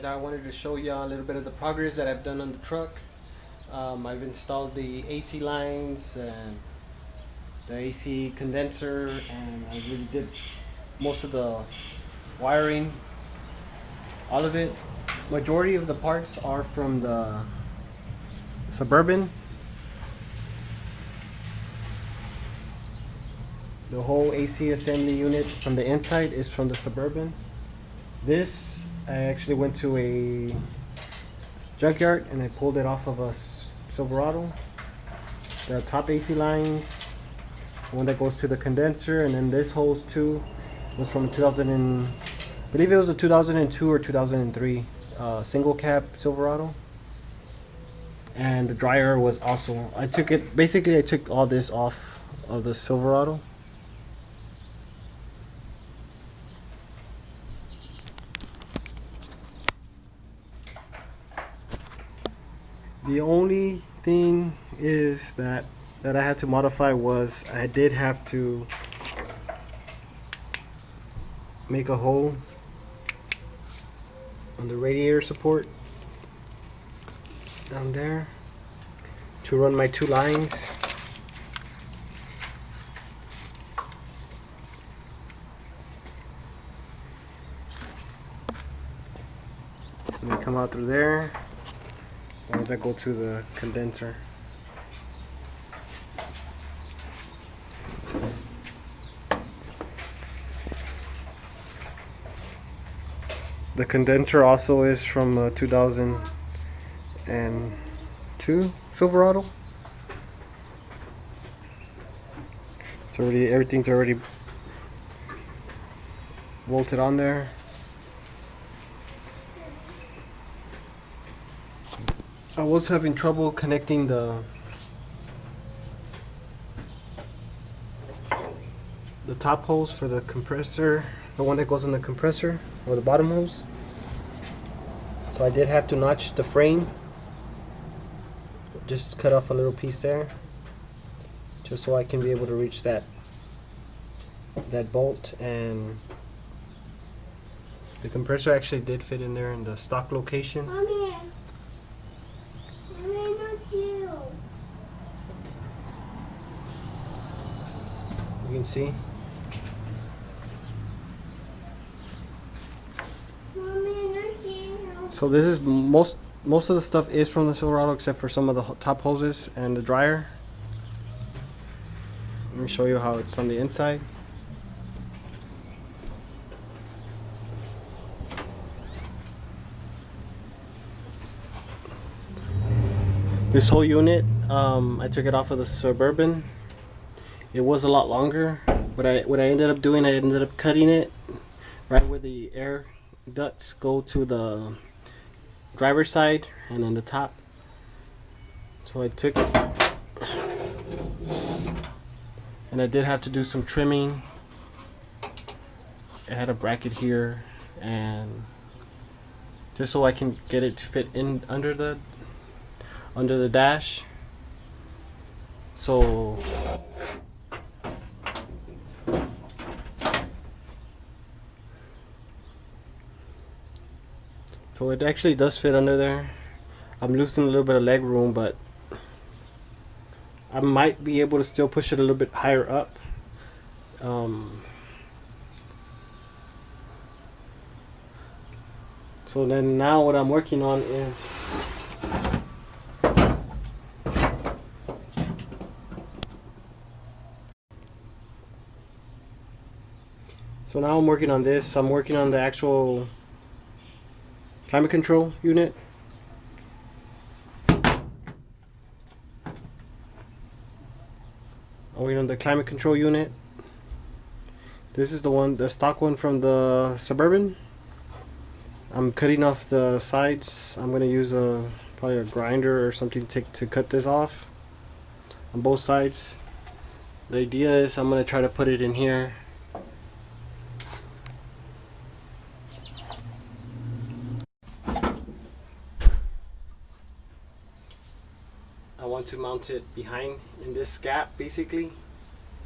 guys, I wanted to show you a little bit of the progress that I've done on the truck. I've installed the AC lines and the AC condenser, and I really did most of the wiring, all of it. Majority of the parts are from the Suburban. The whole AC assembly unit from the inside is from the Suburban. This, I actually went to a junkyard and I pulled it off of a Silverado. The top AC lines, the one that goes to the condenser, and then this hose too was from 2000 and, I believe it was a 2002 or 2003 single cab Silverado. And the dryer was also, I took all this off of the Silverado. The only thing is that I had to modify was I did have to make a hole on the radiator support down there to run my two lines. And they come out through there. As I go to the condenser. The condenser also is from 2002 Silverado. It's already, everything's already bolted on there. I was having trouble connecting the top hose for the compressor, the one that goes in the compressor, or the bottom hose. So I did have to notch the frame, just cut off a little piece there, just so I can be able to reach that bolt. And the compressor actually did fit in there in the stock location. Mommy. You can see. So this is most of the stuff is from the Silverado, except for some of the top hoses and the dryer. Let me show you how it's on the inside. This whole unit, I took it off of the Suburban. It was a lot longer, but what I ended up doing, I ended up cutting it right where the air ducts go to the driver's side and then the top. So I took it, and I did have to do some trimming. I had a bracket here, and just so I can get it to fit in under the dash. So it actually does fit under there. I'm losing a little bit of leg room, but I might be able to still push it a little bit higher up. So then now what I'm working on is I'm working on this. I'm working on the actual climate control unit. I'm working on the climate control unit. This is the stock one from the Suburban. I'm cutting off the sides. I'm gonna use probably a grinder or something to cut this off on both sides. The idea is I'm gonna try to put it in here. I want to mount it behind in this gap, basically.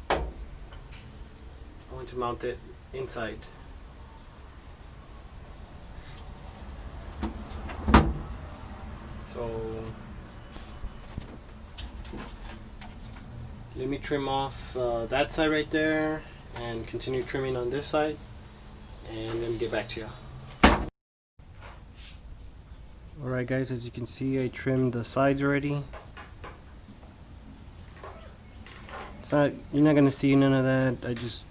I want to mount it inside. So let me trim off that side right there and continue trimming on this side, and then get back to you. Alright guys, as you can see, I trimmed the sides already. It's not, you're not gonna see none of that.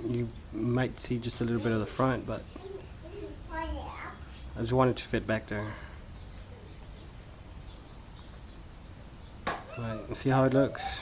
You might see just a little bit of the front, but I just wanted to fit back there. Alright, see how it looks.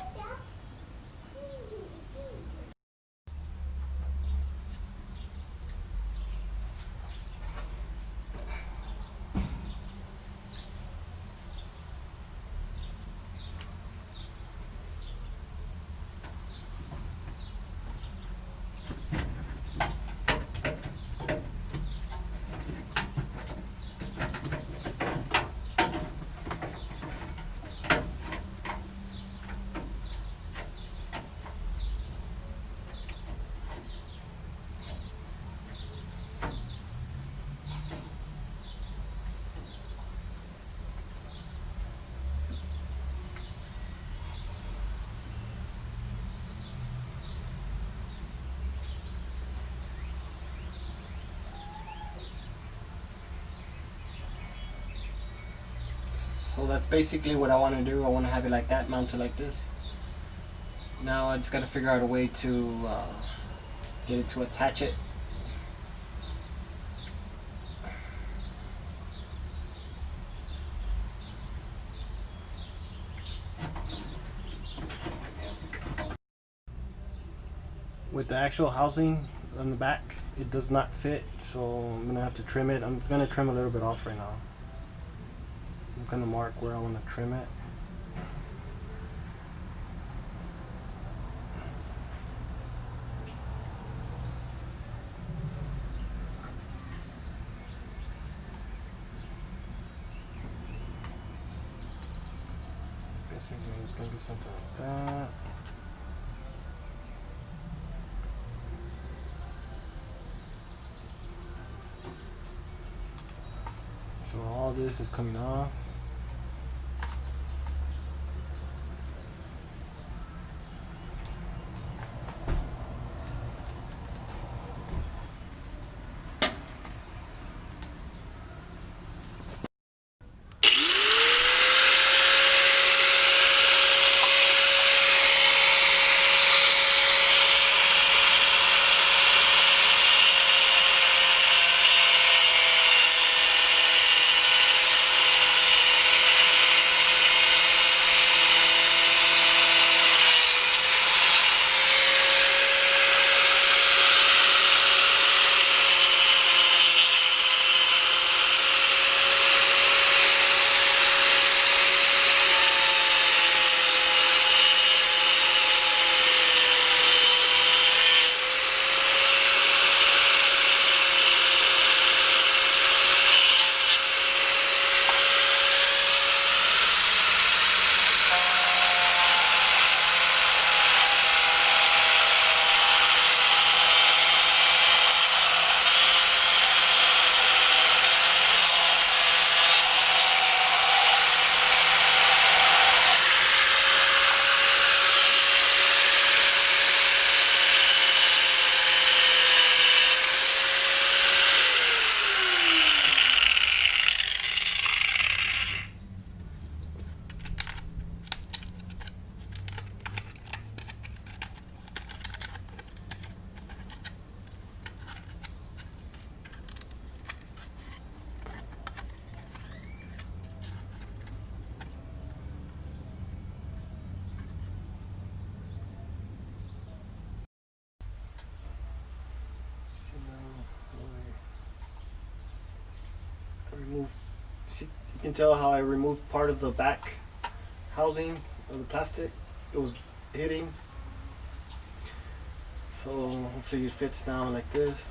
So that's basically what I want to do. I want to have it like that, mounted like this. Now I just got to figure out a way to get it to attach it. With the actual housing on the back, it does not fit, so I'm gonna have to trim it. I'm gonna trim a little bit off right now. I'm gonna mark where I want to trim it. Basically, it's gonna be something like that. So all this is coming off. See now, I remove. See, you can tell how I removed part of the back housing of the plastic. It was hitting. So hopefully it fits now like this.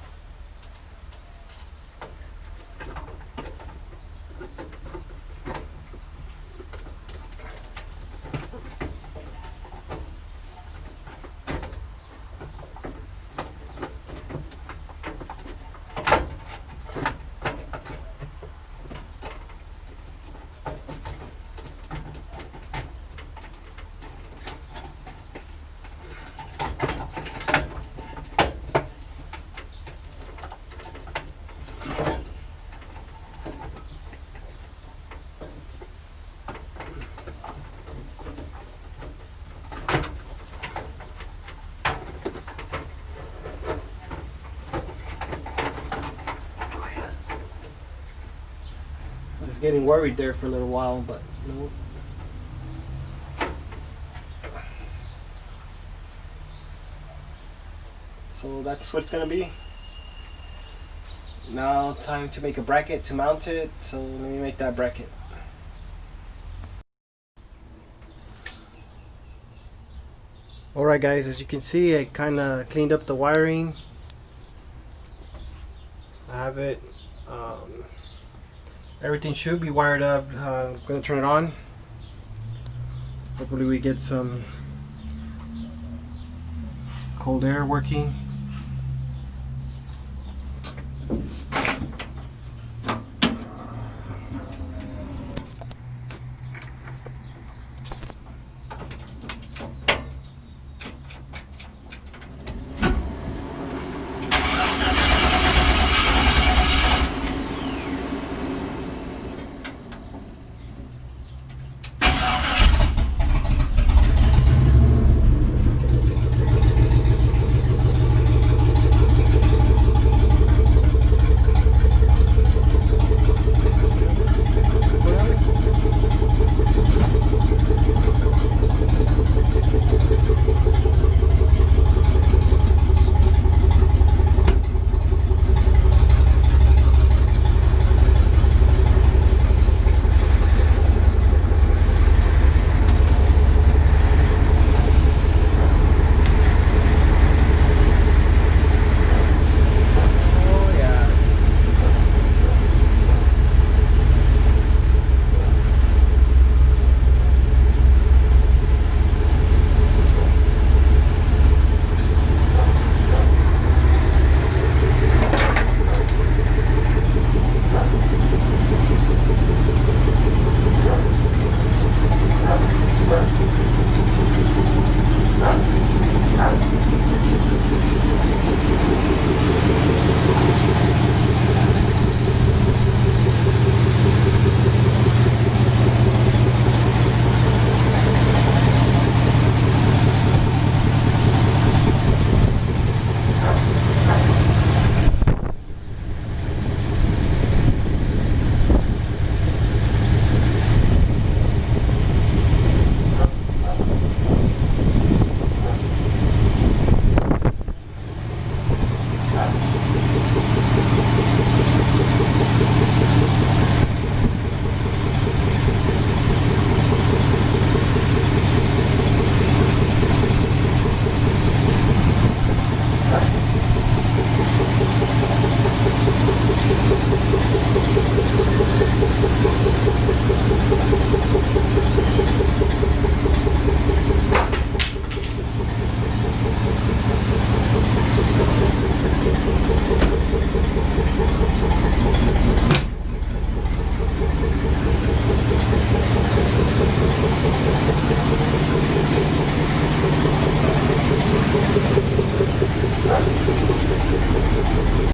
getting worried there for a little while, but no. So that's what it's gonna be. Now time to make a bracket to mount it, so let me make that bracket. Alright guys, as you can see, I kinda cleaned up the wiring. I have it, everything should be wired up. I'm gonna turn it on. Hopefully we get some cold air working.